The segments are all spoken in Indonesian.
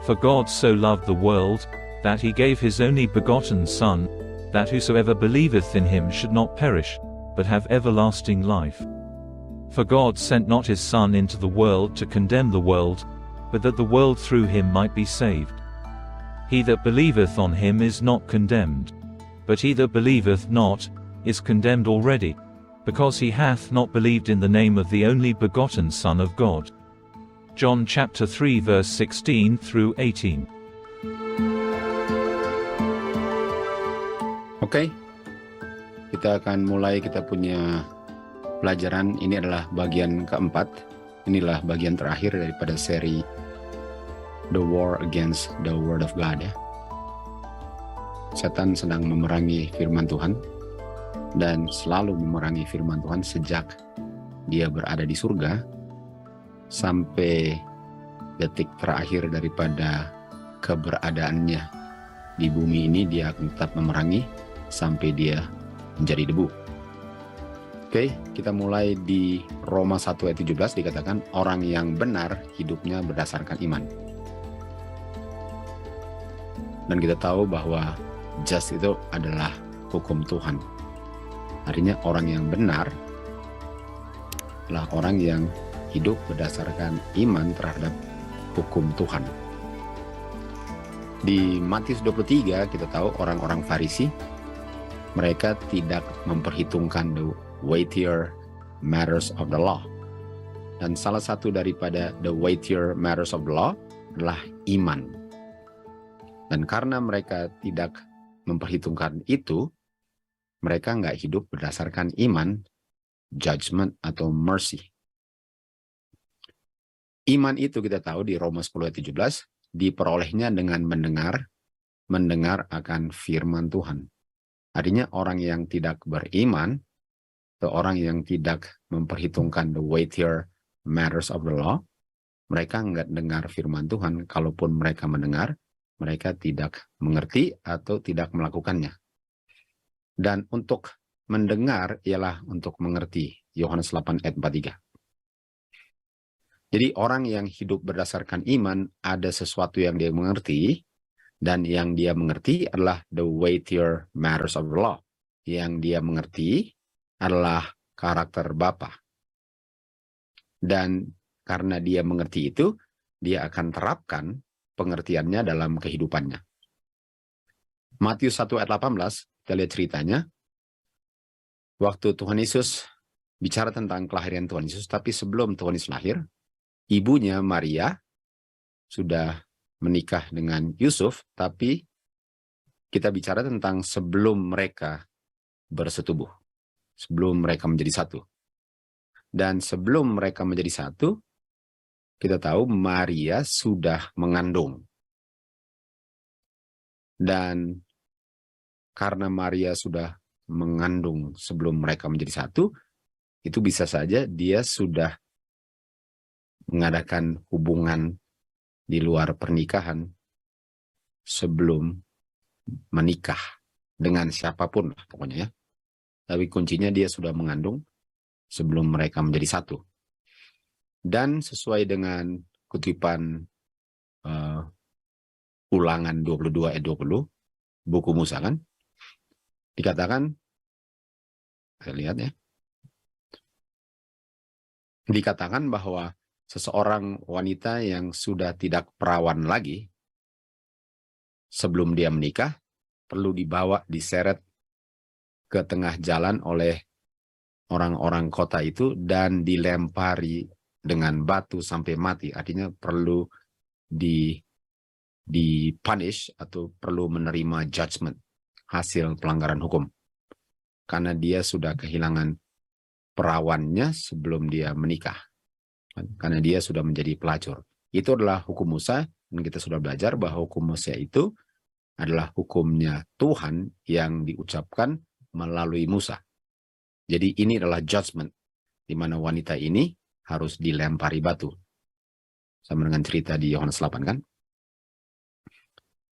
For God so loved the world, that he gave his only begotten Son, that whosoever believeth in him should not perish, but have everlasting life. For God sent not his Son into the world to condemn the world, but that the world through him might be saved. He that believeth on him is not condemned. But he that believeth not, is condemned already, because he hath not believed in the name of the only begotten Son of God. John chapter 3 verse 16 through 18. Oke, kita akan mulai kita punya pelajaran. Ini adalah bagian keempat. Inilah bagian terakhir daripada seri The War Against the Word of God, ya. Setan sedang memerangi firman Tuhan, dan selalu memerangi firman Tuhan sejak dia berada di surga sampai detik terakhir daripada keberadaannya di bumi ini. Dia akan tetap memerangi sampai dia menjadi debu. Oke, kita mulai di Roma 1 ayat 17. Dikatakan orang yang benar hidupnya berdasarkan iman. Dan kita tahu bahwa just itu adalah hukum Tuhan. Artinya orang yang benar adalah orang yang hidup berdasarkan iman terhadap hukum Tuhan. Di Matius 23 kita tahu orang-orang Farisi, mereka tidak memperhitungkan the weightier matters of the law. Dan salah satu daripada the weightier matters of the law adalah iman. Dan karena mereka tidak memperhitungkan itu, mereka nggak hidup berdasarkan iman, judgment, atau mercy. Iman itu kita tahu di Roma 10 ayat 17, diperolehnya dengan mendengar akan firman Tuhan. Artinya orang yang tidak beriman, atau orang yang tidak memperhitungkan the weightier matters of the law, mereka nggak dengar firman Tuhan. Kalaupun mereka mendengar, mereka tidak mengerti atau tidak melakukannya. Dan untuk mendengar ialah untuk mengerti. Yohanes 8 ayat 43. Jadi orang yang hidup berdasarkan iman, ada sesuatu yang dia mengerti, dan yang dia mengerti adalah the weightier matters of the law. Yang dia mengerti adalah karakter Bapa. Dan karena dia mengerti itu, dia akan terapkan pengertiannya dalam kehidupannya. Matius 1 ayat 18, kita lihat ceritanya. Waktu Tuhan Yesus bicara tentang kelahiran Tuhan Yesus, tapi sebelum Tuhan Yesus lahir, ibunya Maria sudah menikah dengan Yusuf, tapi kita bicara tentang sebelum mereka bersetubuh, sebelum mereka menjadi satu. Dan sebelum mereka menjadi satu, kita tahu Maria sudah mengandung. Dan karena Maria sudah mengandung sebelum mereka menjadi satu, itu bisa saja dia sudah mengadakan hubungan di luar pernikahan sebelum menikah dengan siapapun lah pokoknya, ya. Tapi kuncinya dia sudah mengandung sebelum mereka menjadi satu. Dan sesuai dengan kutipan Ulangan 22 ayat 20, buku Musa kan, dikatakan, saya lihat ya, dikatakan bahwa seseorang wanita yang sudah tidak perawan lagi sebelum dia menikah perlu dibawa, diseret ke tengah jalan oleh orang-orang kota itu dan dilempari dengan batu sampai mati. Artinya perlu di-punish atau perlu menerima judgment, hasil pelanggaran hukum. Karena dia sudah kehilangan perawannya sebelum dia menikah. Karena dia sudah menjadi pelacur. Itu adalah hukum Musa, dan kita sudah belajar bahwa hukum Musa itu adalah hukumnya Tuhan yang diucapkan melalui Musa. Jadi ini adalah judgment, di mana wanita ini harus dilempari batu. Sama dengan cerita di Yohanes 8 kan.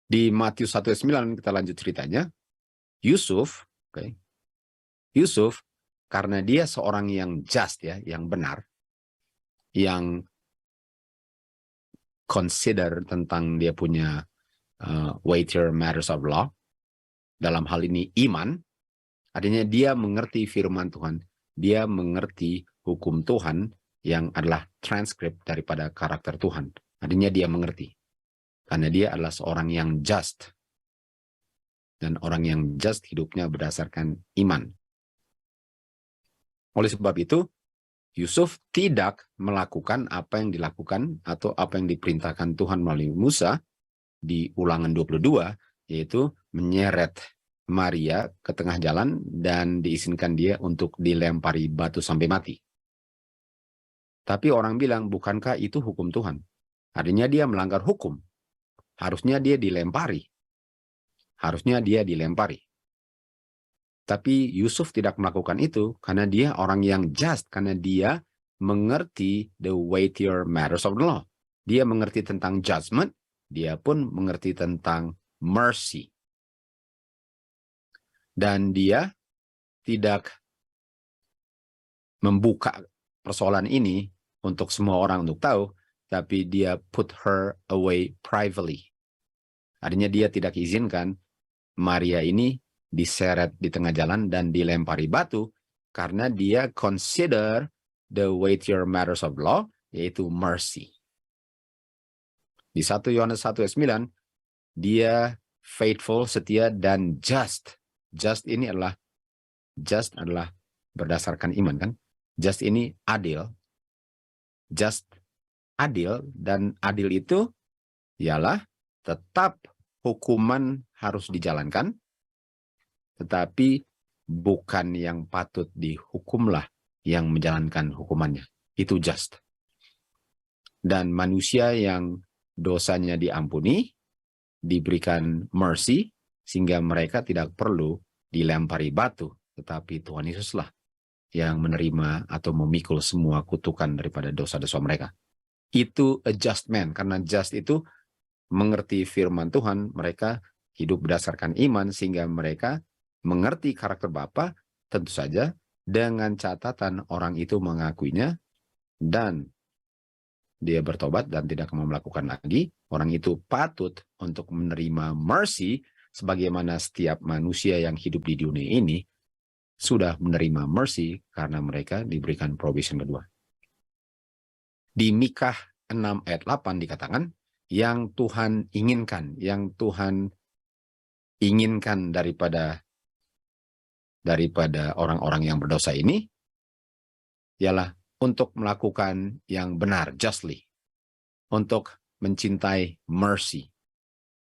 Di Matius 1 ayat 9 kita lanjut ceritanya. Yusuf, Yusuf karena dia seorang yang just, ya, yang benar, yang consider tentang dia punya weightier matters of law, dalam hal ini iman, artinya dia mengerti firman Tuhan, dia mengerti hukum Tuhan yang adalah transkrip daripada karakter Tuhan. Artinya dia mengerti, karena dia adalah seorang yang just, dan orang yang just hidupnya berdasarkan iman. Oleh sebab itu, Yusuf tidak melakukan apa yang dilakukan atau apa yang diperintahkan Tuhan melalui Musa di Ulangan 22, yaitu menyeret Maria ke tengah jalan dan diizinkan dia untuk dilempari batu sampai mati. Tapi orang bilang, bukankah itu hukum Tuhan? Artinya dia melanggar hukum. Harusnya dia dilempari. Harusnya dia dilempari. Tapi Yusuf tidak melakukan itu karena dia orang yang just, karena dia mengerti the weightier matters of the law. Dia mengerti tentang judgment, dia pun mengerti tentang mercy. Dan dia tidak membuka persoalan ini untuk semua orang untuk tahu, tapi dia put her away privately. Artinya dia tidak izinkan Maria ini diseret di tengah jalan dan dilempari batu karena dia consider the weightier matters of law, yaitu mercy. Di 1 Yohanes 1 ayat 9, dia faithful, setia, dan just. Just adalah berdasarkan iman, kan? Just ini adil. Just adil, dan adil itu ialah tetap hukuman harus dijalankan, tetapi bukan yang patut dihukumlah yang menjalankan hukumannya. Itu just. Dan manusia yang dosanya diampuni, diberikan mercy, sehingga mereka tidak perlu dilempari batu, tetapi Tuhan Yesuslah yang menerima atau memikul semua kutukan daripada dosa-dosa mereka. Itu a just man, karena just itu mengerti firman Tuhan, mereka hidup berdasarkan iman, sehingga mereka mengerti karakter Bapa, tentu saja dengan catatan orang itu mengakuinya, dan dia bertobat dan tidak mau melakukan lagi, orang itu patut untuk menerima mercy, sebagaimana setiap manusia yang hidup di dunia ini sudah menerima mercy karena mereka diberikan provision kedua. Di Mikah 6 ayat 8 dikatakan, yang Tuhan inginkan daripada orang-orang yang berdosa ini ialah untuk melakukan yang benar, justly, untuk mencintai mercy.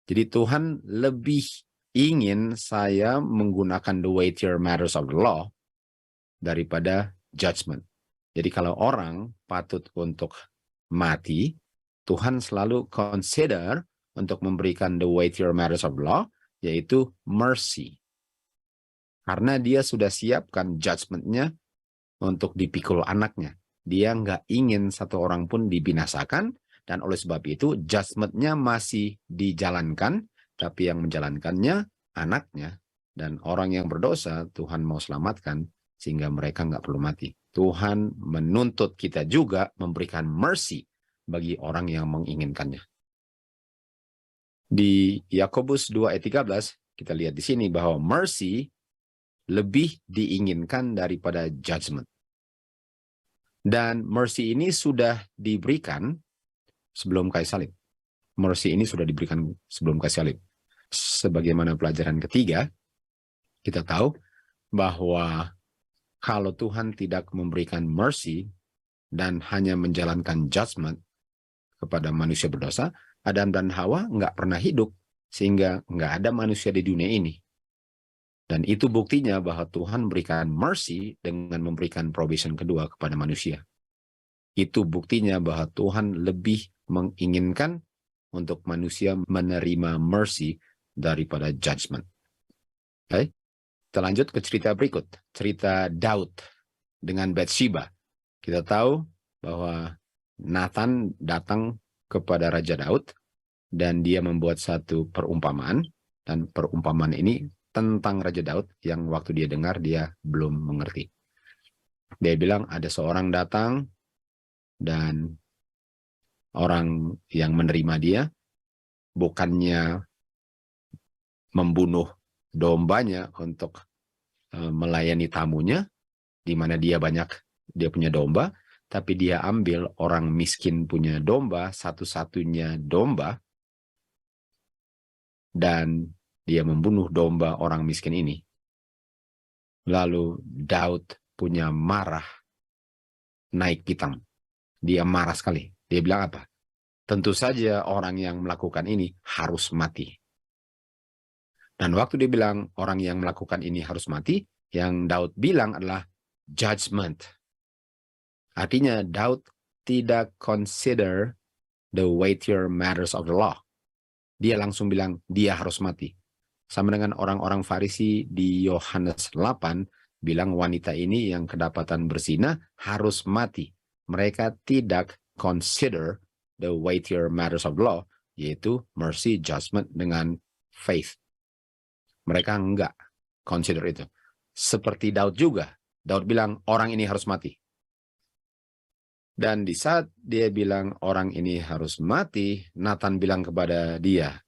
Jadi Tuhan lebih ingin saya menggunakan the weightier matters of the law daripada judgment. Jadi kalau orang patut untuk mati, Tuhan selalu consider untuk memberikan the weightier matters of the law, yaitu mercy. Karena dia sudah siapkan judgment-nya untuk dipikul anaknya. Dia nggak ingin satu orang pun dibinasakan, dan oleh sebab itu judgment-nya masih dijalankan, tapi yang menjalankannya anaknya, dan orang yang berdosa Tuhan mau selamatkan sehingga mereka nggak perlu mati. Tuhan menuntut kita juga memberikan mercy bagi orang yang menginginkannya. Di Yakobus 2 ayat 13 kita lihat di sini bahwa mercy lebih diinginkan daripada judgment. Dan mercy ini sudah diberikan sebelum kayu salib. Mercy ini sudah diberikan sebelum kayu salib. Sebagaimana pelajaran ketiga, kita tahu bahwa kalau Tuhan tidak memberikan mercy dan hanya menjalankan judgment kepada manusia berdosa, Adam dan Hawa nggak pernah hidup, sehingga nggak ada manusia di dunia ini. Dan itu buktinya bahwa Tuhan berikan mercy dengan memberikan provision kedua kepada manusia. Itu buktinya bahwa Tuhan lebih menginginkan untuk manusia menerima mercy daripada judgment. Oke? Kita lanjut ke cerita berikut. Cerita Daud dengan Bathsheba. Kita tahu bahwa Nathan datang kepada Raja Daud dan dia membuat satu perumpamaan. Dan perumpamaan ini tentang Raja Daud yang waktu dia dengar dia belum mengerti. Dia bilang ada seorang datang dan orang yang menerima dia bukannya membunuh dombanya untuk melayani tamunya, di mana dia punya domba, tapi dia ambil orang miskin punya domba, satu-satunya domba, dan dia membunuh domba orang miskin ini. Lalu Daud punya marah, naik pitam. Dia marah sekali. Dia bilang apa? Tentu saja orang yang melakukan ini harus mati. Dan waktu dia bilang orang yang melakukan ini harus mati, yang Daud bilang adalah judgment. Artinya Daud tidak consider the weightier matters of the law. Dia langsung bilang dia harus mati. Sama dengan orang-orang Farisi di Yohanes 8 bilang wanita ini yang kedapatan berzina harus mati. Mereka tidak consider the weightier matters of the law, yaitu mercy, judgment dengan faith. Mereka enggak consider itu. Seperti Daud juga. Daud bilang orang ini harus mati. Dan di saat dia bilang orang ini harus mati, Nathan bilang kepada dia,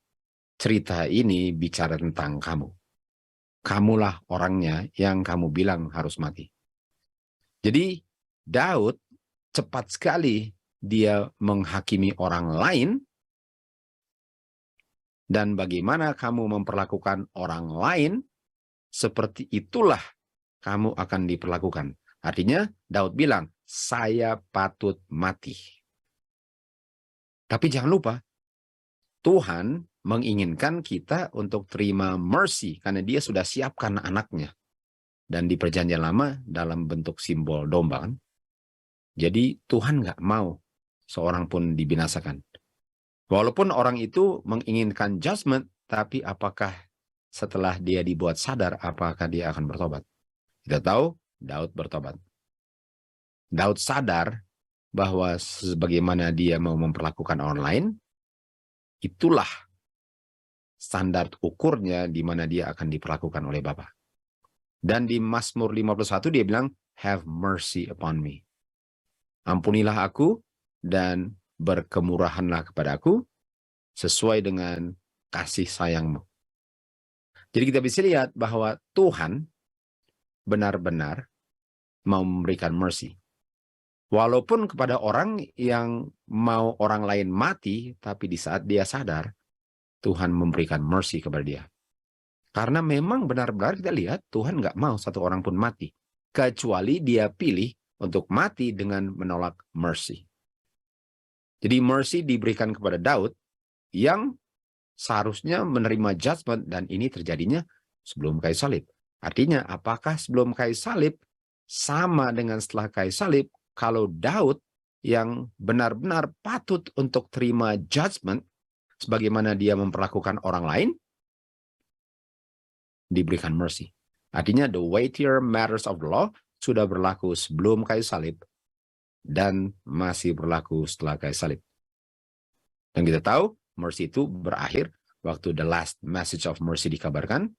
cerita ini bicara tentang kamu. Kamulah orangnya yang kamu bilang harus mati. Jadi Daud cepat sekali dia menghakimi orang lain, dan bagaimana kamu memperlakukan orang lain, seperti itulah kamu akan diperlakukan. Artinya Daud bilang, saya patut mati. Tapi jangan lupa, Tuhan menginginkan kita untuk terima mercy karena dia sudah siapkan anaknya. Dan di perjanjian lama dalam bentuk simbol domba. Kan? Jadi Tuhan nggak mau seorang pun dibinasakan. Walaupun orang itu menginginkan judgment, tapi apakah setelah dia dibuat sadar, apakah dia akan bertobat? Kita tahu Daud bertobat. Daud sadar bahwa sebagaimana dia mau memperlakukan orang lain, itulah standar ukurnya di mana dia akan diperlakukan oleh Bapa. Dan di Mazmur 51 dia bilang, have mercy upon me. Ampunilah aku dan berkemurahanlah kepada aku sesuai dengan kasih sayangmu. Jadi kita bisa lihat bahwa Tuhan benar-benar mau memberikan mercy. Walaupun kepada orang yang mau orang lain mati, tapi di saat dia sadar, Tuhan memberikan mercy kepada dia. Karena memang benar-benar kita lihat Tuhan nggak mau satu orang pun mati. Kecuali dia pilih untuk mati dengan menolak mercy. Jadi mercy diberikan kepada Daud yang seharusnya menerima judgment, dan ini terjadinya sebelum kayu salib. Artinya apakah sebelum kayu salib sama dengan setelah kayu salib? Kalau Daud yang benar-benar patut untuk terima judgment sebagaimana dia memperlakukan orang lain, diberikan mercy. Artinya the weightier matters of the law sudah berlaku sebelum kayu salib dan masih berlaku setelah kayu salib. Dan kita tahu mercy itu berakhir waktu the last message of mercy dikabarkan,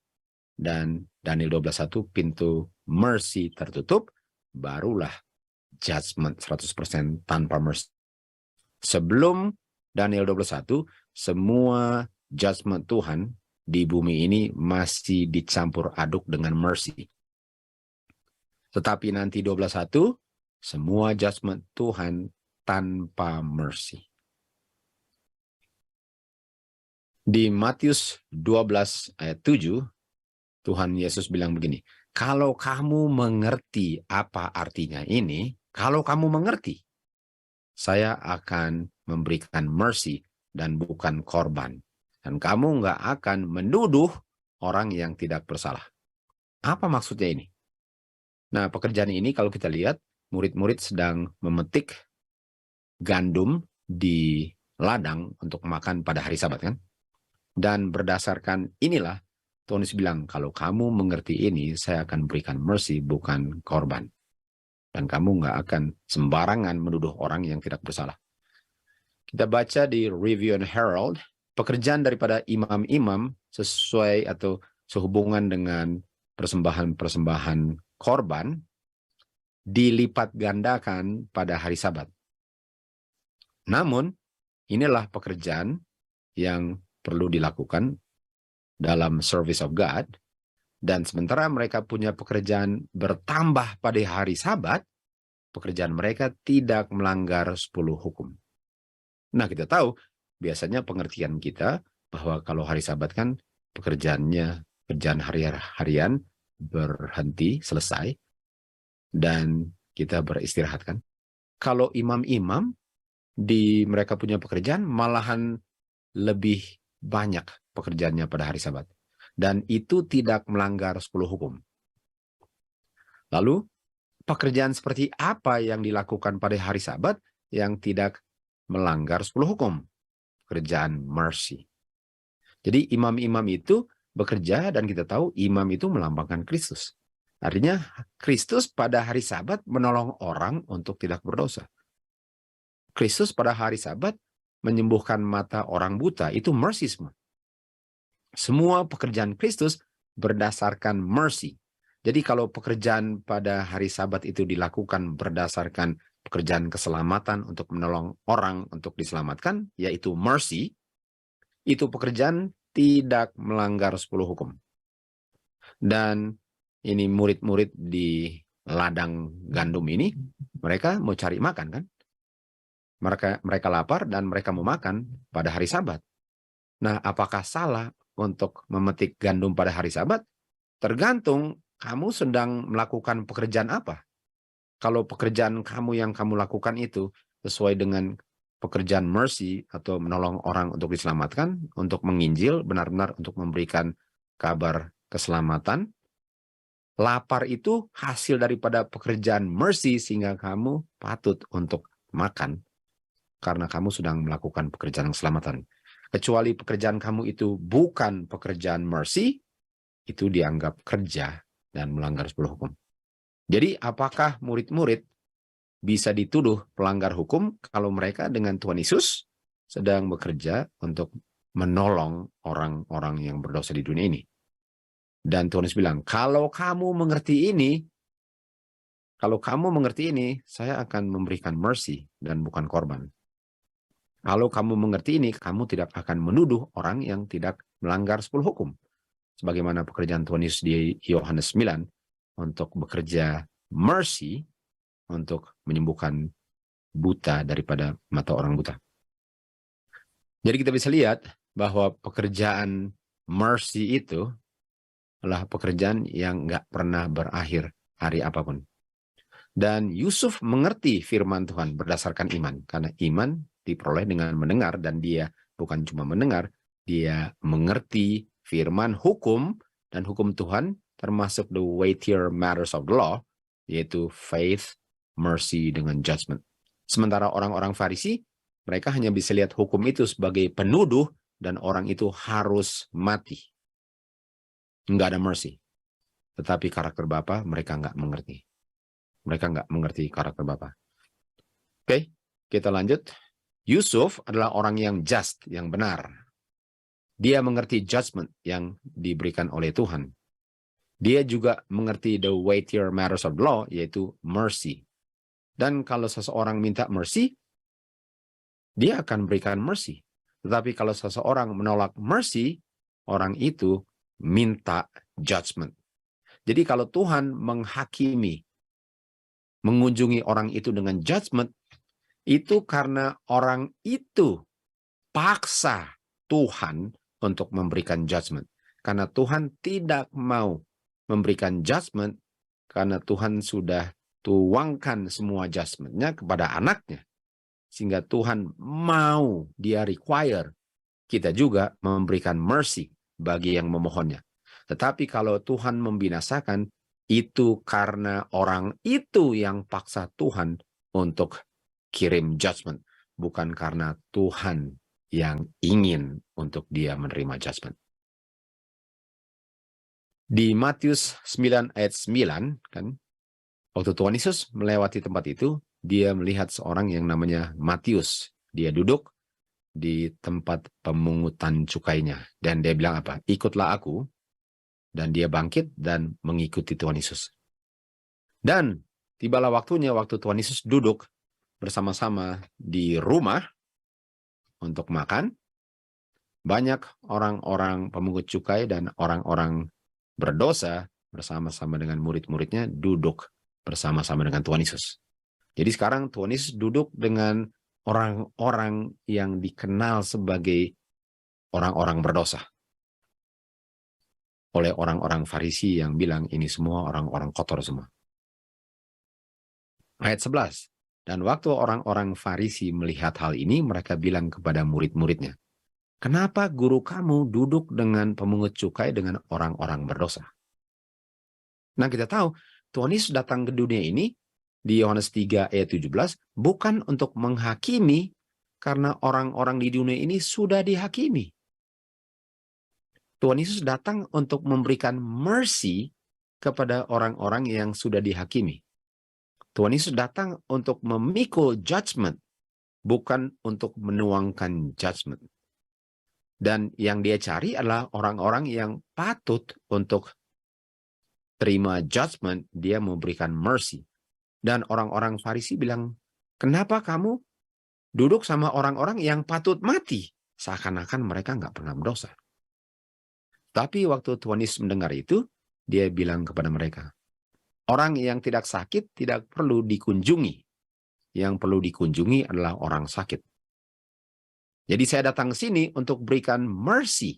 dan Daniel 12:1 pintu mercy tertutup, barulah judgment 100% tanpa mercy. Sebelum Daniel 12:1, semua judgment Tuhan di bumi ini masih dicampur aduk dengan mercy. Tetapi nanti 12:1, semua judgment Tuhan tanpa mercy. Di Matius 12 ayat 7, Tuhan Yesus bilang begini, kalau kamu mengerti apa artinya ini, kalau kamu mengerti, saya akan memberikan mercy dan bukan korban. Dan kamu nggak akan menuduh orang yang tidak bersalah. Apa maksudnya ini? Nah, pekerjaan ini kalau kita lihat, murid-murid sedang memetik gandum di ladang untuk makan pada hari Sabat, kan? Dan berdasarkan inilah, Tuhan Yesus bilang, kalau kamu mengerti ini, saya akan berikan mercy, bukan korban. Dan kamu nggak akan sembarangan menuduh orang yang tidak bersalah. Kita baca di Review and Herald, pekerjaan daripada imam-imam sesuai atau sehubungan dengan persembahan-persembahan korban dilipat gandakan pada hari Sabat. Namun, inilah pekerjaan yang perlu dilakukan dalam service of God. Dan sementara mereka punya pekerjaan bertambah pada hari Sabat, pekerjaan mereka tidak melanggar 10 hukum. Nah, kita tahu biasanya pengertian kita bahwa kalau hari Sabat kan pekerjaan harian berhenti, selesai, dan kita beristirahat kan. Kalau imam-imam mereka punya pekerjaan malahan lebih banyak pekerjaannya pada hari Sabat. Dan itu tidak melanggar 10 hukum. Lalu, pekerjaan seperti apa yang dilakukan pada hari Sabat yang tidak melanggar 10 hukum? Pekerjaan mercy. Jadi imam-imam itu bekerja dan kita tahu imam itu melambangkan Kristus. Artinya Kristus pada hari Sabat menolong orang untuk tidak berdosa. Kristus pada hari Sabat menyembuhkan mata orang buta, itu mercy semua. Semua pekerjaan Kristus berdasarkan mercy. Jadi kalau pekerjaan pada hari Sabat itu dilakukan berdasarkan pekerjaan keselamatan untuk menolong orang untuk diselamatkan, yaitu mercy, itu pekerjaan tidak melanggar 10 hukum. Dan ini murid-murid di ladang gandum ini, mereka mau cari makan kan? Mereka lapar dan mereka mau makan pada hari Sabat. Nah, apakah salah untuk memetik gandum pada hari Sabat? Tergantung kamu sedang melakukan pekerjaan apa. Kalau pekerjaan kamu yang kamu lakukan itu sesuai dengan pekerjaan mercy atau menolong orang untuk diselamatkan, untuk menginjil, benar-benar untuk memberikan kabar keselamatan, lapar itu hasil daripada pekerjaan mercy sehingga kamu patut untuk makan karena kamu sedang melakukan pekerjaan keselamatan. Kecuali pekerjaan kamu itu bukan pekerjaan mercy, itu dianggap kerja dan melanggar 10 hukum. Jadi apakah murid-murid bisa dituduh pelanggar hukum kalau mereka dengan Tuhan Yesus sedang bekerja untuk menolong orang-orang yang berdosa di dunia ini? Dan Tuhan Yesus bilang, kalau kamu mengerti ini, saya akan memberikan mercy dan bukan korban. Kalau kamu mengerti ini, kamu tidak akan menuduh orang yang tidak melanggar 10 hukum. Sebagaimana pekerjaan Tuhan Yesus di Yohanes 9 untuk bekerja mercy untuk menyembuhkan buta daripada mata orang buta. Jadi kita bisa lihat bahwa pekerjaan mercy itu adalah pekerjaan yang nggak pernah berakhir hari apapun. Dan Yusuf mengerti firman Tuhan berdasarkan iman. Karena iman diperoleh dengan mendengar, dan dia bukan cuma mendengar, dia mengerti firman hukum, dan hukum Tuhan termasuk the weightier matters of the law, yaitu faith, mercy, dengan judgment. Sementara orang-orang Farisi, mereka hanya bisa lihat hukum itu sebagai penuduh, dan orang itu harus mati. Nggak ada mercy. Tetapi karakter Bapa mereka nggak mengerti. Mereka nggak mengerti karakter Bapa. Oke, kita lanjut. Yusuf adalah orang yang just, yang benar. Dia mengerti judgment yang diberikan oleh Tuhan. Dia juga mengerti the weightier matters of the law, yaitu mercy. Dan kalau seseorang minta mercy, dia akan berikan mercy. Tetapi kalau seseorang menolak mercy, orang itu minta judgment. Jadi kalau Tuhan menghakimi, mengunjungi orang itu dengan judgment, itu karena orang itu paksa Tuhan untuk memberikan judgment. Karena Tuhan tidak mau memberikan judgment, karena Tuhan sudah tuangkan semua judgment-nya kepada anaknya. Sehingga Tuhan mau, dia require kita juga memberikan mercy bagi yang memohonnya. Tetapi kalau Tuhan membinasakan, itu karena orang itu yang paksa Tuhan untuk kirim judgment, bukan karena Tuhan yang ingin untuk dia menerima judgment. Di Matius 9 ayat 9, kan, waktu Tuhan Yesus melewati tempat itu, dia melihat seorang yang namanya Matius. Dia duduk di tempat pemungutan cukainya. Dan dia bilang apa? Ikutlah aku. Dan dia bangkit dan mengikuti Tuhan Yesus. Dan tibalah waktunya waktu Tuhan Yesus duduk bersama-sama di rumah, untuk makan, banyak orang-orang pemungut cukai dan orang-orang berdosa bersama-sama dengan murid-muridnya duduk bersama-sama dengan Tuhan Yesus. Jadi sekarang Tuhan Yesus duduk dengan orang-orang yang dikenal sebagai orang-orang berdosa. Oleh orang-orang Farisi yang bilang ini semua orang-orang kotor semua. Ayat 11. Dan waktu orang-orang Farisi melihat hal ini, mereka bilang kepada murid-muridnya, "Kenapa guru kamu duduk dengan pemungut cukai dengan orang-orang berdosa?" Nah, kita tahu Tuhan Yesus datang ke dunia ini di Yohanes 3 ayat 17 bukan untuk menghakimi karena orang-orang di dunia ini sudah dihakimi. Tuhan Yesus datang untuk memberikan mercy kepada orang-orang yang sudah dihakimi. Tuhan Yesus datang untuk memikul judgment, bukan untuk menuangkan judgment. Dan yang dia cari adalah orang-orang yang patut untuk terima judgment, dia memberikan mercy. Dan orang-orang Farisi bilang, "Kenapa kamu duduk sama orang-orang yang patut mati?" Seakan-akan mereka nggak pernah berdosa. Tapi waktu Tuhan Yesus mendengar itu, dia bilang kepada mereka, orang yang tidak sakit tidak perlu dikunjungi. Yang perlu dikunjungi adalah orang sakit. Jadi saya datang ke sini untuk berikan mercy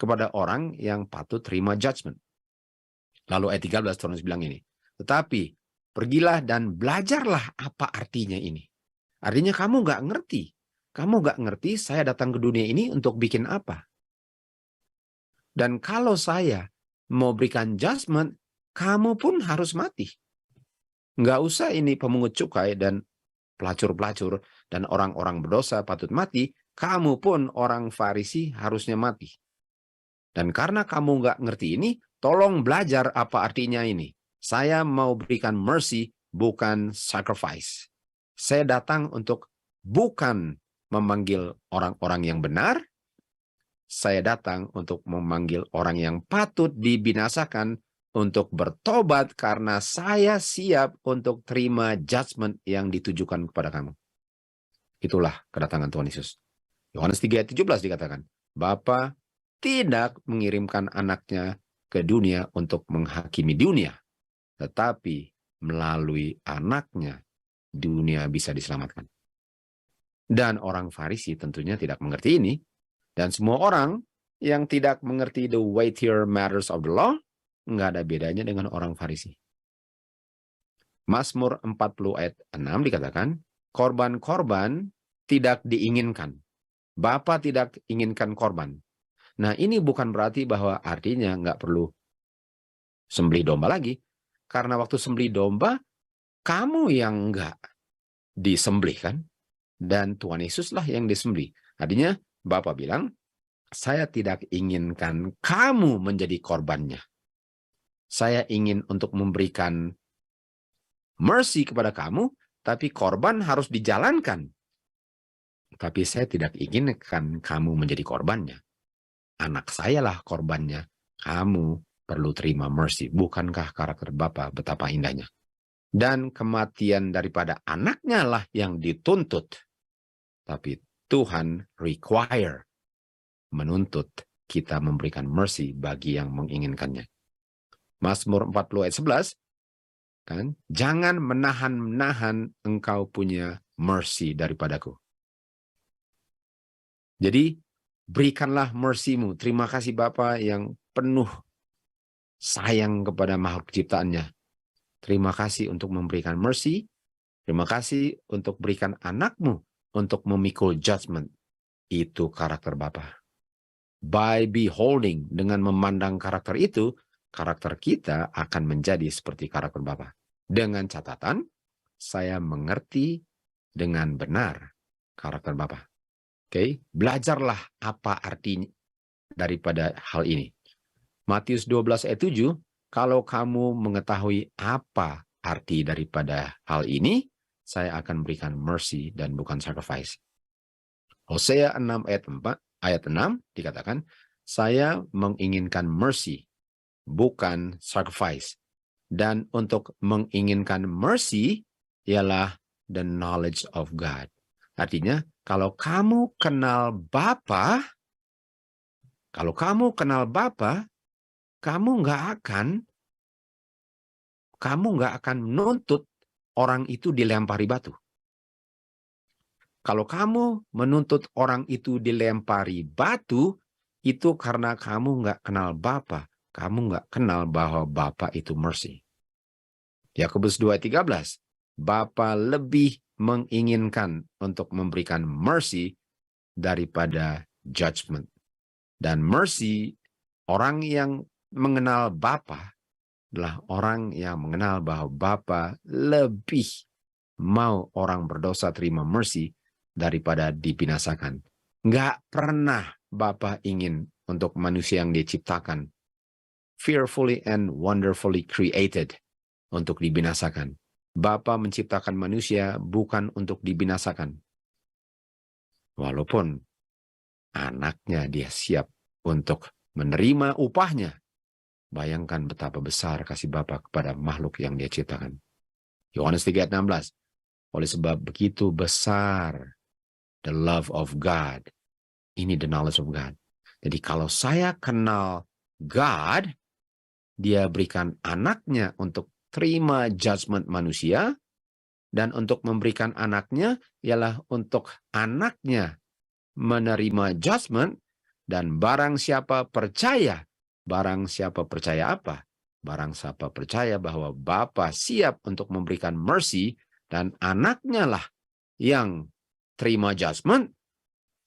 kepada orang yang patut terima judgment. Lalu ayat 13 Tuhan Yesus bilang ini, "Tetapi pergilah dan belajarlah apa artinya ini." Artinya kamu nggak ngerti. Kamu nggak ngerti saya datang ke dunia ini untuk bikin apa. Dan kalau saya mau berikan judgment, kamu pun harus mati. Nggak usah ini pemungut cukai dan pelacur-pelacur dan orang-orang berdosa patut mati, kamu pun orang Farisi harusnya mati. Dan karena kamu nggak ngerti ini, tolong belajar apa artinya ini. Saya mau berikan mercy, bukan sacrifice. Saya datang untuk bukan memanggil orang-orang yang benar, saya datang untuk memanggil orang yang patut dibinasakan untuk bertobat karena saya siap untuk terima judgment yang ditujukan kepada kamu. Itulah kedatangan Tuhan Yesus. Yohanes 3 ayat 17 dikatakan, Bapa tidak mengirimkan anaknya ke dunia untuk menghakimi dunia, tetapi melalui anaknya dunia bisa diselamatkan. Dan orang Farisi tentunya tidak mengerti ini. Dan semua orang yang tidak mengerti the weightier matters of the law, nggak ada bedanya dengan orang Farisi. Mazmur 40 ayat 6 dikatakan, korban-korban tidak diinginkan. Bapa tidak inginkan korban. Nah, ini bukan berarti bahwa artinya nggak perlu sembelih domba lagi. Karena waktu sembelih domba, kamu yang nggak disembelih kan? Dan Tuhan Yesuslah yang disembelih. Artinya, Bapa bilang, saya tidak inginkan kamu menjadi korbannya. Saya ingin untuk memberikan mercy kepada kamu, tapi korban harus dijalankan. Tapi saya tidak inginkan kamu menjadi korbannya. Anak sayalah korbannya. Kamu perlu terima mercy. Bukankah karakter Bapa betapa indahnya? Dan kematian daripada anaknya lah yang dituntut. Tapi Tuhan menuntut kita memberikan mercy bagi yang menginginkannya. Mazmur 40 ayat 11, kan? Jangan menahan-nahan engkau punya mercy daripadaku. Jadi, berikanlah mercy-mu. Terima kasih Bapa yang penuh sayang kepada makhluk ciptaannya. Terima kasih untuk memberikan mercy. Terima kasih untuk berikan anakmu untuk memikul judgment. Itu karakter Bapa. By beholding, dengan memandang karakter itu, karakter kita akan menjadi seperti karakter Bapa. Dengan catatan, saya mengerti dengan benar karakter Bapa. Oke, belajarlah apa arti daripada hal ini. Matius 12 ayat 7, kalau kamu mengetahui apa arti daripada hal ini, saya akan berikan mercy dan bukan sacrifice. Hosea 6 ayat 6 dikatakan, saya menginginkan mercy, bukan sacrifice. Dan untuk menginginkan mercy ialah the knowledge of God. Artinya, kalau kamu kenal Bapa, kamu nggak akan menuntut orang itu dilempari batu. Kalau kamu menuntut orang itu dilempari batu, itu karena kamu nggak kenal Bapa. Kamu nggak kenal bahwa Bapa itu mercy. Yakobus 2:13, Bapa lebih menginginkan untuk memberikan mercy daripada judgment. Dan mercy, orang yang mengenal Bapa adalah orang yang mengenal bahwa Bapa lebih mau orang berdosa terima mercy daripada dibinasakan. Nggak pernah Bapa ingin untuk manusia yang diciptakan fearfully and wonderfully created untuk dibinasakan. Bapa menciptakan manusia bukan untuk dibinasakan. Walaupun anaknya dia siap untuk menerima upahnya. Bayangkan betapa besar kasih Bapa kepada makhluk yang dia ciptakan. Yohanes 3:16. Oleh sebab begitu besar the love of God. Ini the knowledge of God. Jadi kalau saya kenal God, dia berikan anaknya untuk terima judgment manusia, dan untuk memberikan anaknya ialah untuk anaknya menerima judgment, dan barang siapa percaya apa? Barang siapa percaya bahwa Bapa siap untuk memberikan mercy dan anaknya lah yang terima judgment,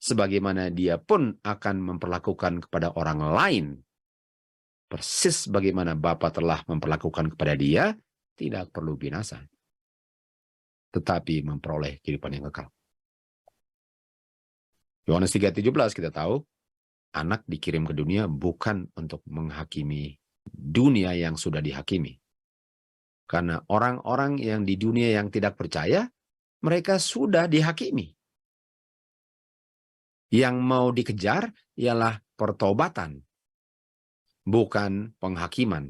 sebagaimana dia pun akan memperlakukan kepada orang lain persis bagaimana Bapa telah memperlakukan kepada dia, tidak perlu binasa, tetapi memperoleh kehidupan yang kekal. Yohanes 3:17 kita tahu, anak dikirim ke dunia bukan untuk menghakimi dunia yang sudah dihakimi. Karena orang-orang yang di dunia yang tidak percaya, mereka sudah dihakimi. Yang mau dikejar ialah pertobatan, bukan penghakiman.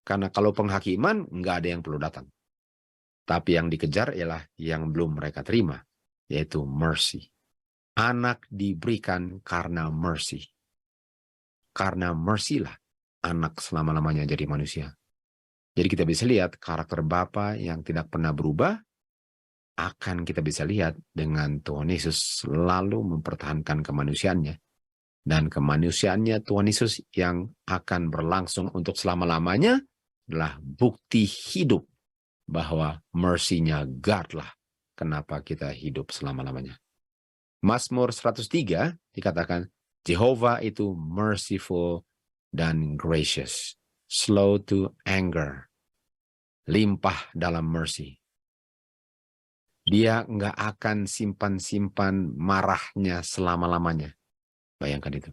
Karena kalau penghakiman, nggak ada yang perlu datang. Tapi yang dikejar ialah yang belum mereka terima, yaitu mercy. Anak diberikan karena mercy. Karena mercy lah anak selama-lamanya jadi manusia. Jadi kita bisa lihat karakter Bapa yang tidak pernah berubah, akan kita bisa lihat dengan Tuhan Yesus selalu mempertahankan kemanusiaannya. Dan kemanusiaannya Tuhan Yesus yang akan berlangsung untuk selama-lamanya adalah bukti hidup bahwa mercy-nya God lah kenapa kita hidup selama-lamanya. Mazmur 103 dikatakan, Jehovah itu merciful dan gracious, slow to anger, limpah dalam mercy. Dia nggak akan simpan-simpan marahnya selama-lamanya. Bayangkan itu.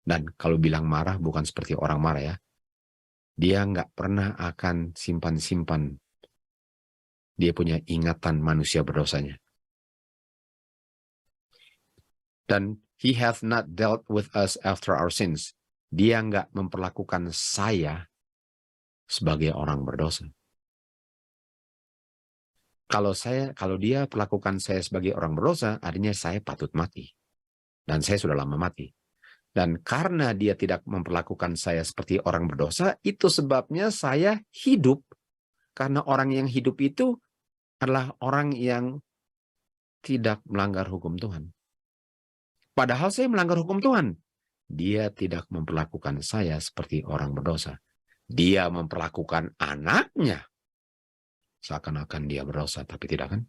Dan kalau bilang marah bukan seperti orang marah ya. Dia nggak pernah akan simpan-simpan. Dia punya ingatan manusia berdosanya. Dan he hath not dealt with us after our sins. Dia nggak memperlakukan saya sebagai orang berdosa. Kalau dia perlakukan saya sebagai orang berdosa, artinya saya patut mati. Dan saya sudah lama mati. Dan karena dia tidak memperlakukan saya seperti orang berdosa, itu sebabnya saya hidup. Karena orang yang hidup itu adalah orang yang tidak melanggar hukum Tuhan. Padahal saya melanggar hukum Tuhan. Dia tidak memperlakukan saya seperti orang berdosa. Dia memperlakukan anaknya seakan-akan dia berdosa, tapi tidak kan?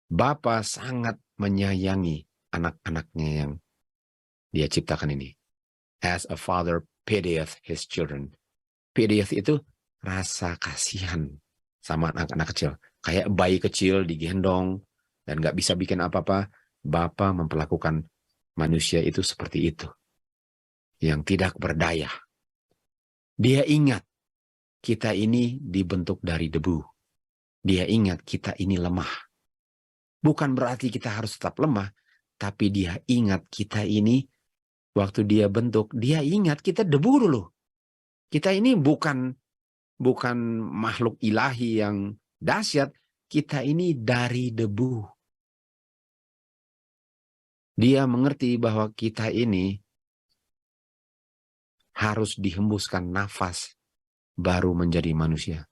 Bapa sangat menyayangi anak-anaknya yang dia ciptakan ini. As a father pitieth his children. Pitieth itu rasa kasihan sama anak-anak kecil. Kayak bayi kecil digendong dan gak bisa bikin apa-apa. Bapa memperlakukan manusia itu seperti itu. Yang tidak berdaya. Dia ingat kita ini dibentuk dari debu. Dia ingat kita ini lemah. Bukan berarti kita harus tetap lemah. Tapi dia ingat kita ini, waktu dia bentuk, dia ingat kita debu dulu. Kita ini bukan makhluk ilahi yang dahsyat. Kita ini dari debu. Dia mengerti bahwa kita ini harus dihembuskan nafas baru menjadi manusia.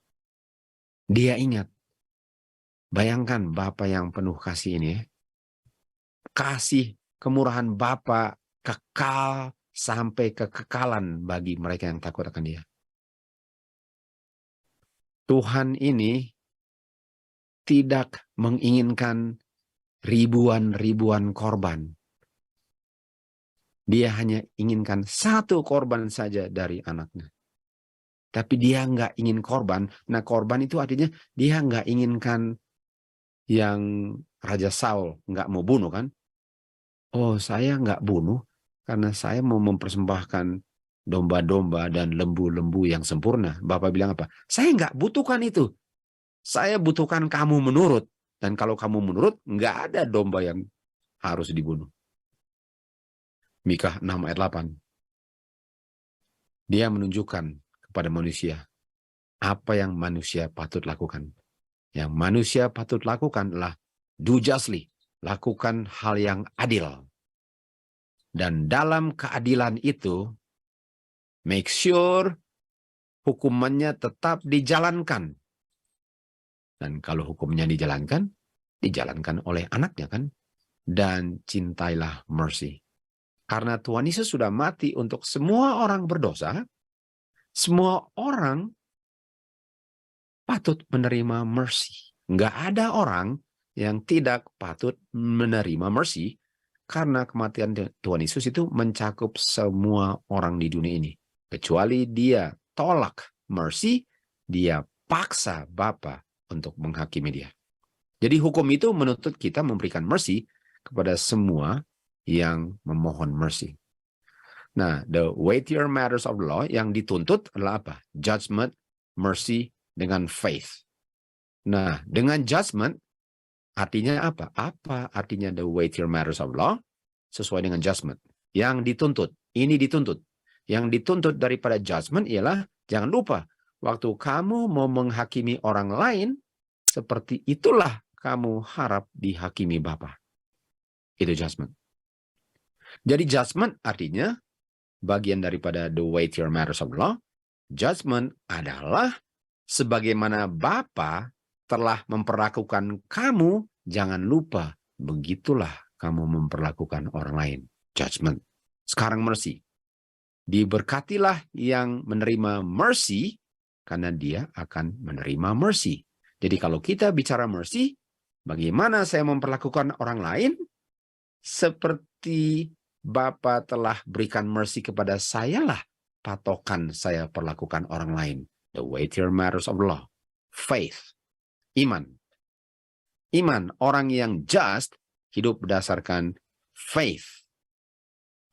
Dia ingat, bayangkan Bapa yang penuh kasih ini, kasih kemurahan Bapa kekal sampai kekekalan bagi mereka yang takut akan Dia. Tuhan ini tidak menginginkan ribuan-ribuan korban. Dia hanya inginkan satu korban saja dari anaknya. Tapi dia nggak ingin korban. Nah, korban itu artinya dia nggak inginkan yang Raja Saul nggak mau bunuh kan. Oh, saya nggak bunuh karena saya mau mempersembahkan domba-domba dan lembu-lembu yang sempurna. Bapak bilang apa? Saya nggak butuhkan itu. Saya butuhkan kamu menurut. Dan kalau kamu menurut, nggak ada domba yang harus dibunuh. Mikha 6 ayat 8. Dia menunjukkan kepada manusia apa yang manusia patut lakukan. Yang manusia patut lakukan adalah do justly, lakukan hal yang adil. Dan dalam keadilan itu, make sure hukumannya tetap dijalankan. Dan kalau hukumnya dijalankan oleh anaknya kan. Dan cintailah mercy. Karena Tuhan Yesus sudah mati untuk semua orang berdosa, semua orang patut menerima mercy. Nggak ada orang yang tidak patut menerima mercy, karena kematian Tuhan Yesus itu mencakup semua orang di dunia ini. Kecuali dia tolak mercy, dia paksa Bapa untuk menghakimi dia. Jadi hukum itu menuntut kita memberikan mercy kepada semua yang memohon mercy. Nah, the weightier matters of the law yang dituntut adalah apa? Judgment, mercy, dengan faith. Nah, dengan judgment artinya apa? Apa artinya the weightier matters of law? Sesuai dengan judgment. Yang dituntut, ini dituntut. Yang dituntut daripada judgment ialah, jangan lupa, waktu kamu mau menghakimi orang lain, seperti itulah kamu harap dihakimi Bapa. Itu judgment. Jadi judgment artinya bagian daripada the weightier matters of law. Judgment adalah sebagaimana Bapa telah memperlakukan kamu, jangan lupa begitulah kamu memperlakukan orang lain. Judgment. Sekarang mercy. Diberkatilah yang menerima mercy, karena dia akan menerima mercy. Jadi kalau kita bicara mercy, bagaimana saya memperlakukan orang lain? Seperti Bapa telah berikan mercy kepada saya lah, patokan saya perlakukan orang lain. The weightier matters of law. Faith. Iman. Iman. Orang yang just hidup berdasarkan faith.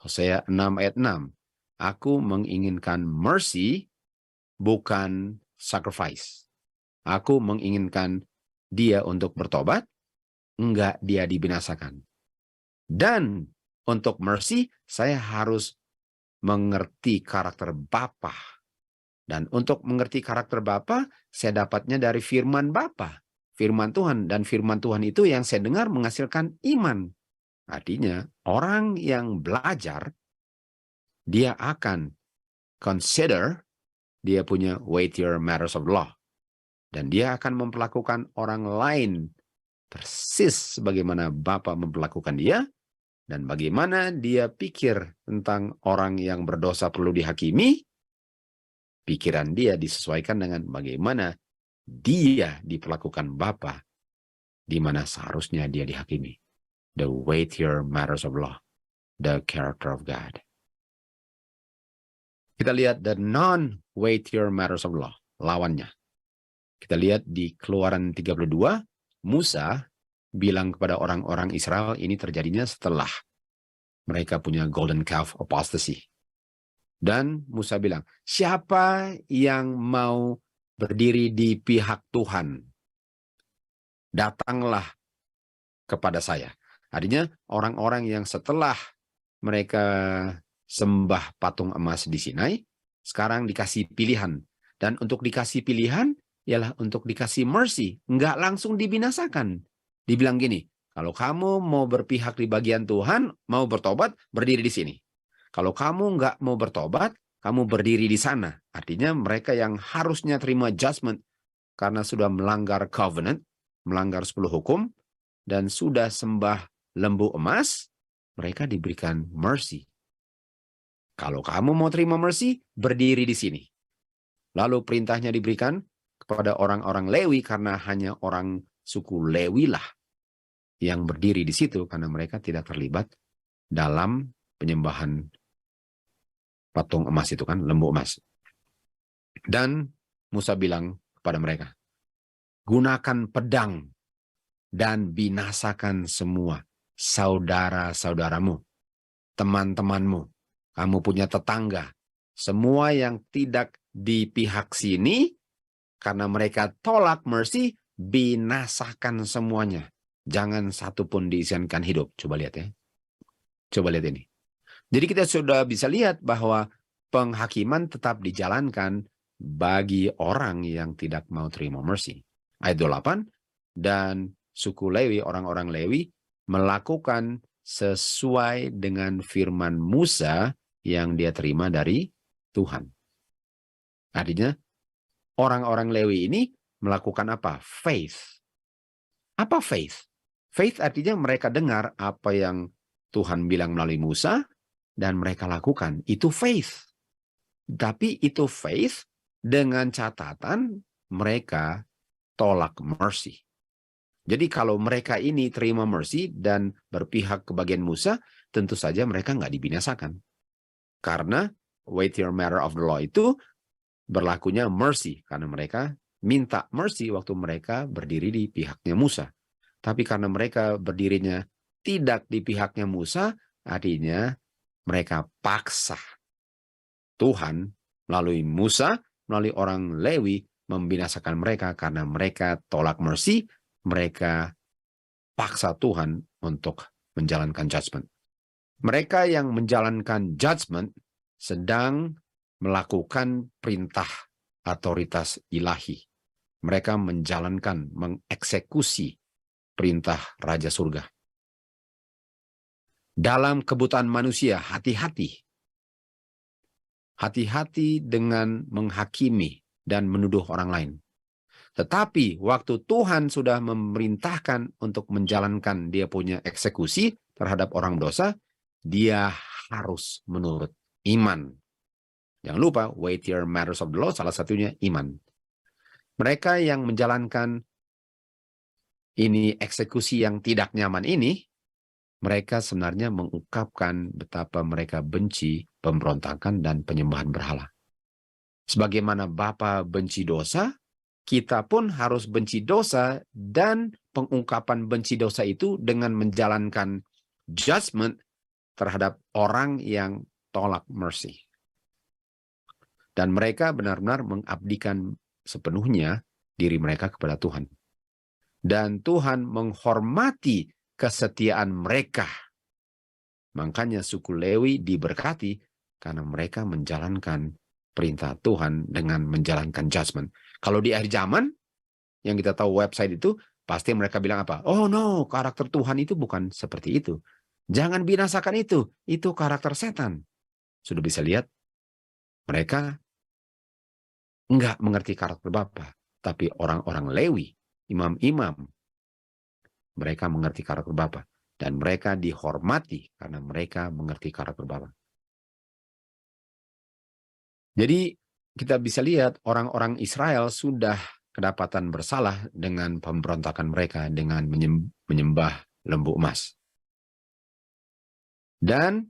Hosea 6 ayat 6. Aku menginginkan mercy, bukan sacrifice. Aku menginginkan dia untuk bertobat, enggak dia dibinasakan. Dan untuk mercy, saya harus mengerti karakter Bapa. Dan untuk mengerti karakter Bapa, saya dapatnya dari firman Bapa, firman Tuhan. Dan firman Tuhan itu yang saya dengar menghasilkan iman. Artinya, orang yang belajar, dia akan consider, dia punya weightier matters of law. Dan dia akan memperlakukan orang lain persis sebagaimana Bapa memperlakukan dia. Dan bagaimana dia pikir tentang orang yang berdosa perlu dihakimi, pikiran dia disesuaikan dengan bagaimana dia diperlakukan Bapa, di mana seharusnya dia dihakimi. The weightier matters of law, the character of God. Kita lihat the non-weightier matters of law, lawannya. Kita lihat di Keluaran 32, Musa bilang kepada orang-orang Israel, ini terjadinya setelah mereka punya golden calf apostasy. Dan Musa bilang, siapa yang mau berdiri di pihak Tuhan, datanglah kepada saya. Artinya orang-orang yang setelah mereka sembah patung emas di Sinai, sekarang dikasih pilihan. Dan untuk dikasih pilihan, ialah untuk dikasih mercy. Enggak langsung dibinasakan. Dibilang gini, Kalau kamu mau berpihak di bagian Tuhan, mau bertobat, berdiri di sini. Kalau kamu nggak mau bertobat, kamu berdiri di sana. Artinya mereka yang harusnya terima judgment karena sudah melanggar covenant, melanggar 10 hukum, dan sudah sembah lembu emas, mereka diberikan mercy. Kalau kamu mau terima mercy, berdiri di sini. Lalu perintahnya diberikan kepada orang-orang Lewi karena hanya orang suku Lewi lah yang berdiri di situ karena mereka tidak terlibat dalam penyembahan patung emas itu kan, lembu emas. Dan Musa bilang kepada mereka, gunakan pedang dan binasakan semua saudara-saudaramu, teman-temanmu, kamu punya tetangga, semua yang tidak di pihak sini, karena mereka tolak mercy, binasakan semuanya. Jangan satu pun diizinkan hidup. Coba lihat ya. Coba lihat ini. Jadi kita sudah bisa lihat bahwa penghakiman tetap dijalankan bagi orang yang tidak mau terima mercy. Ayat 28, dan suku Lewi, orang-orang Lewi, melakukan sesuai dengan firman Musa yang dia terima dari Tuhan. Artinya, orang-orang Lewi ini melakukan apa? Faith. Apa faith? Faith artinya mereka dengar apa yang Tuhan bilang melalui Musa, dan mereka lakukan. Itu faith. Tapi itu faith dengan catatan mereka tolak mercy. Jadi kalau mereka ini terima mercy dan berpihak ke bagian Musa, tentu saja mereka nggak dibinasakan. Karena weightier matter of the law itu berlakunya mercy. Karena mereka minta mercy waktu mereka berdiri di pihaknya Musa. Tapi karena mereka berdirinya tidak di pihaknya Musa, artinya mereka paksa Tuhan melalui Musa, melalui orang Lewi, membinasakan mereka karena mereka tolak mercy, mereka paksa Tuhan untuk menjalankan judgment. Mereka yang menjalankan judgment sedang melakukan perintah otoritas ilahi. Mereka menjalankan, mengeksekusi perintah Raja Surga. Dalam kebutuhan manusia, hati-hati. Hati-hati dengan menghakimi dan menuduh orang lain. Tetapi waktu Tuhan sudah memerintahkan untuk menjalankan dia punya eksekusi terhadap orang dosa, dia harus menurut iman. Jangan lupa, weightier matters of the law, salah satunya iman. Mereka yang menjalankan ini eksekusi yang tidak nyaman ini, mereka sebenarnya mengungkapkan betapa mereka benci pemberontakan dan penyembahan berhala. Sebagaimana Bapa benci dosa, kita pun harus benci dosa, dan pengungkapan benci dosa itu dengan menjalankan judgment terhadap orang yang tolak mercy. Dan mereka benar-benar mengabdikan sepenuhnya diri mereka kepada Tuhan. Dan Tuhan menghormati kesetiaan mereka. Makanya suku Lewi diberkati karena mereka menjalankan perintah Tuhan dengan menjalankan judgment. Kalau di akhir zaman, yang kita tahu website itu, pasti mereka bilang apa? Oh no, karakter Tuhan itu bukan seperti itu. Jangan binasakan itu karakter setan. Sudah bisa lihat, mereka enggak mengerti karakter Bapa, tapi orang-orang Lewi, imam-imam, mereka mengerti karakter Bapa, dan mereka dihormati karena mereka mengerti karakter Bapa. Jadi kita bisa lihat orang-orang Israel sudah kedapatan bersalah dengan pemberontakan mereka dengan menyembah lembu emas. Dan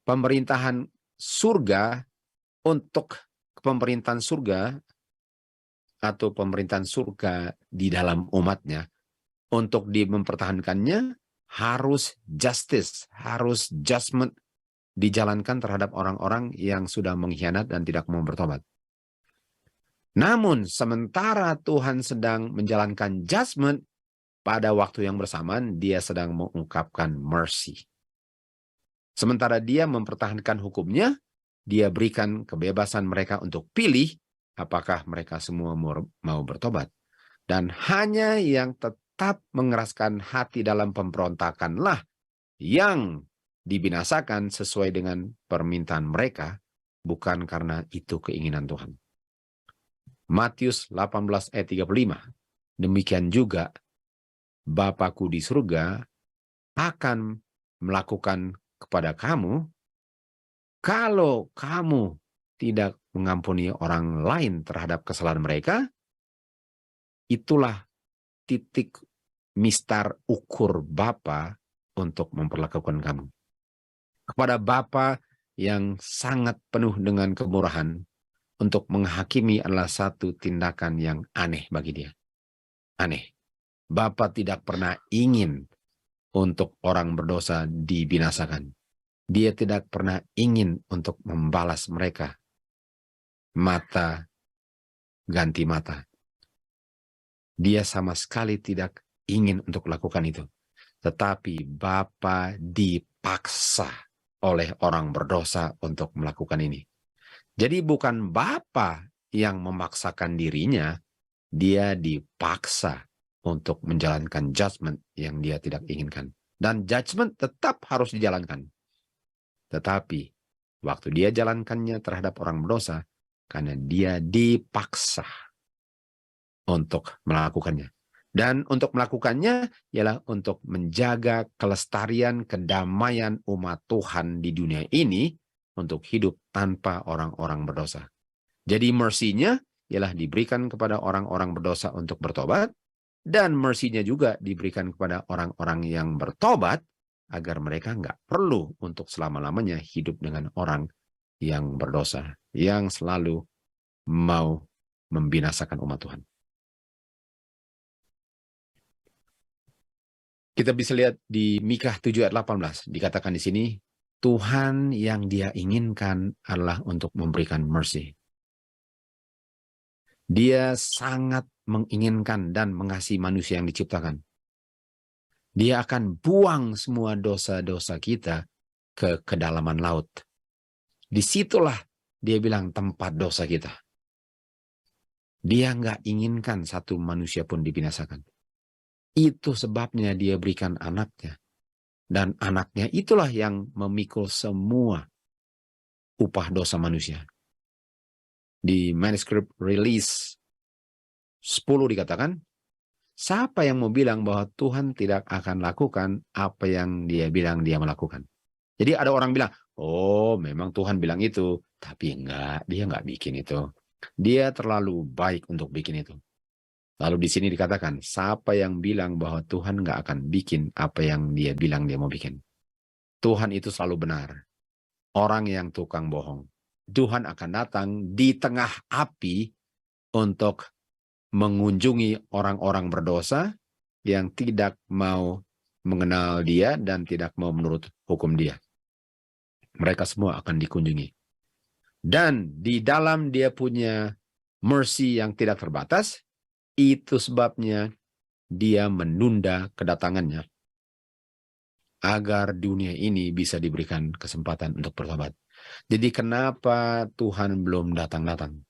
pemerintahan surga, untuk pemerintahan surga atau pemerintahan surga di dalam umatnya, untuk mempertahankannya harus justice, harus judgment dijalankan terhadap orang-orang yang sudah mengkhianat dan tidak mau bertobat. Namun sementara Tuhan sedang menjalankan judgment, pada waktu yang bersamaan dia sedang mengungkapkan mercy. Sementara dia mempertahankan hukumnya, dia berikan kebebasan mereka untuk pilih apakah mereka semua mau bertobat. Dan hanya yang tetap mengeraskan hati dalam pemberontakanlah yang dibinasakan sesuai dengan permintaan mereka, bukan karena itu keinginan Tuhan. Matius 18 ayat 35. Demikian juga Bapakku di surga akan melakukan kepada kamu kalau kamu tidak mengampuni orang lain terhadap kesalahan mereka. Itulah titik mistar ukur Bapa untuk memperlakukan kamu. Kepada Bapa yang sangat penuh dengan kemurahan, untuk menghakimi adalah satu tindakan yang aneh bagi dia. Aneh. Bapa tidak pernah ingin untuk orang berdosa dibinasakan. Dia tidak pernah ingin untuk membalas mereka. Mata ganti mata. Dia sama sekali tidak ingin untuk lakukan itu. Tetapi Bapa dipaksa oleh orang berdosa untuk melakukan ini. Jadi bukan Bapa yang memaksakan dirinya, dia dipaksa untuk menjalankan judgment yang dia tidak inginkan. Dan judgment tetap harus dijalankan. Tetapi waktu dia jalankannya terhadap orang berdosa, karena dia dipaksa untuk melakukannya. Dan untuk melakukannya ialah untuk menjaga kelestarian kedamaian umat Tuhan di dunia ini, untuk hidup tanpa orang-orang berdosa. Jadi mercy-nya ialah diberikan kepada orang-orang berdosa untuk bertobat, dan mercy-nya juga diberikan kepada orang-orang yang bertobat, agar mereka nggak perlu untuk selama-lamanya hidup dengan orang yang berdosa, yang selalu mau membinasakan umat Tuhan. Kita bisa lihat di Mikha 7 ayat 18, dikatakan di sini, Tuhan yang dia inginkan adalah untuk memberikan mercy. Dia sangat menginginkan dan mengasihi manusia yang diciptakan. Dia akan buang semua dosa-dosa kita ke kedalaman laut. Disitulah dia bilang tempat dosa kita. Dia nggak inginkan satu manusia pun dibinasakan. Itu sebabnya dia berikan anaknya. Dan anaknya itulah yang memikul semua upah dosa manusia. Di manuskrip release 10 dikatakan, siapa yang mau bilang bahwa Tuhan tidak akan lakukan apa yang dia bilang dia melakukan. Jadi ada orang bilang, oh memang Tuhan bilang itu, tapi enggak, dia enggak bikin itu. Dia terlalu baik untuk bikin itu. Lalu di sini dikatakan, siapa yang bilang bahwa Tuhan enggak akan bikin apa yang dia bilang dia mau bikin. Tuhan itu selalu benar. Orang yang tukang bohong. Tuhan akan datang di tengah api untuk mengunjungi orang-orang berdosa yang tidak mau mengenal dia dan tidak mau menurut hukum dia. Mereka semua akan dikunjungi. Dan di dalam dia punya mercy yang tidak terbatas, itu sebabnya dia menunda kedatangannya agar dunia ini bisa diberikan kesempatan untuk bertobat. Jadi kenapa Tuhan belum datang-datang?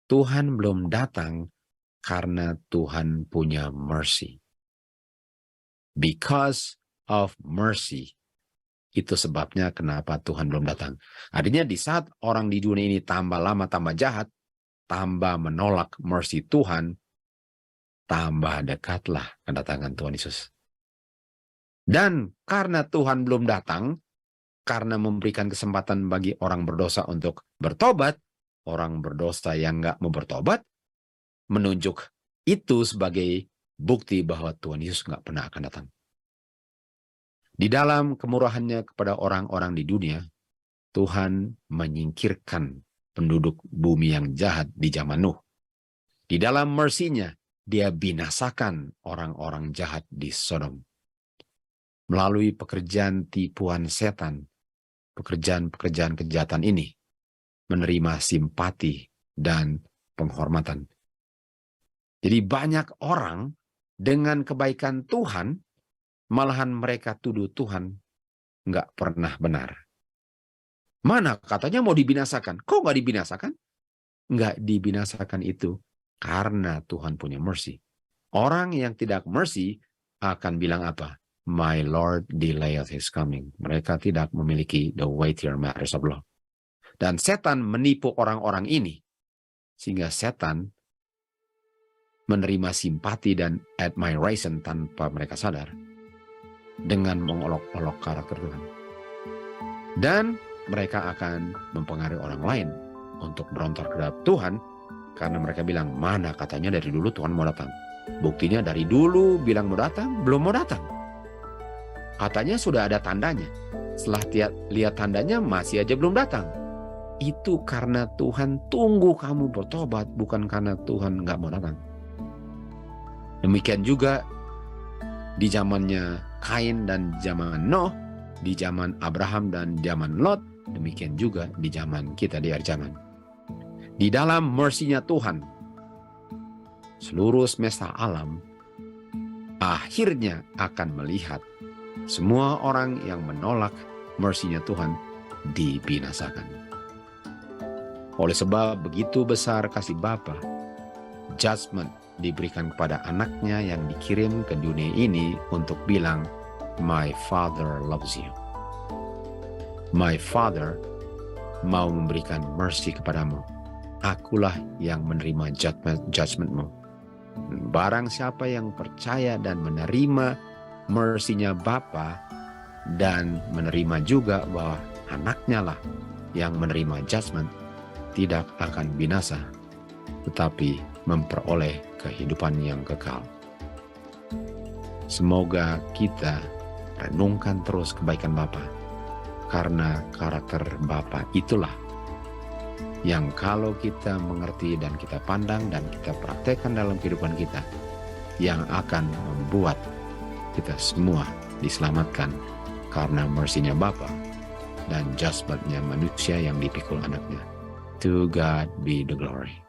Tuhan belum datang karena Tuhan punya mercy. Because of mercy. Itu sebabnya kenapa Tuhan belum datang. Artinya di saat orang di dunia ini tambah lama tambah jahat, tambah menolak mercy Tuhan, tambah dekatlah kedatangan Tuhan Yesus. Dan karena Tuhan belum datang, karena memberikan kesempatan bagi orang berdosa untuk bertobat, orang berdosa yang nggak mau bertobat, menunjuk itu sebagai bukti bahwa Tuhan Yesus nggak pernah akan datang. Di dalam kemurahannya kepada orang-orang di dunia, Tuhan menyingkirkan penduduk bumi yang jahat di zaman Nuh. Di dalam mercy-nya, dia binasakan orang-orang jahat di Sodom. Melalui pekerjaan tipuan setan, pekerjaan-pekerjaan kejahatan ini menerima simpati dan penghormatan. Jadi banyak orang dengan kebaikan Tuhan, malahan mereka tuduh Tuhan nggak pernah benar. Mana katanya mau dibinasakan? Kok nggak dibinasakan? Nggak dibinasakan itu karena Tuhan punya mercy. Orang yang tidak mercy akan bilang apa? My Lord delayeth his coming. Mereka tidak memiliki the weightier matters of law. Dan setan menipu orang-orang ini, sehingga setan menerima simpati dan admiration tanpa mereka sadar, dengan mengolok-olok karakter Tuhan. Dan mereka akan mempengaruhi orang lain untuk berontak terhadap Tuhan, karena mereka bilang, mana katanya dari dulu Tuhan mau datang. Buktinya dari dulu bilang mau datang, belum mau datang. Katanya sudah ada tandanya. Setelah lihat tandanya masih aja belum datang. Itu karena Tuhan tunggu kamu bertobat, bukan karena Tuhan nggak mau datang. Demikian juga di zamannya Kain dan zaman Noh, di zaman Abraham dan zaman Lot, demikian juga di zaman kita di akhir zaman. Di dalam mercy-nya Tuhan, seluruh semesta alam akhirnya akan melihat semua orang yang menolak mercy-nya Tuhan dibinasakan. Oleh sebab begitu besar kasih Bapa, judgment diberikan kepada anaknya yang dikirim ke dunia ini untuk bilang, My Father loves you. My Father mau memberikan mercy kepadamu. Akulah yang menerima judgment-mu. Barang siapa yang percaya dan menerima mercy-nya Bapa dan menerima juga bahwa anaknya lah yang menerima judgment, tidak akan binasa, tetapi memperoleh kehidupan yang kekal. Semoga kita renungkan terus kebaikan Bapa, karena karakter Bapa itulah yang kalau kita mengerti dan kita pandang dan kita praktekkan dalam kehidupan kita, yang akan membuat kita semua diselamatkan karena mercy-nya Bapa dan judgment-nya manusia yang dipikul anaknya. To God be the glory.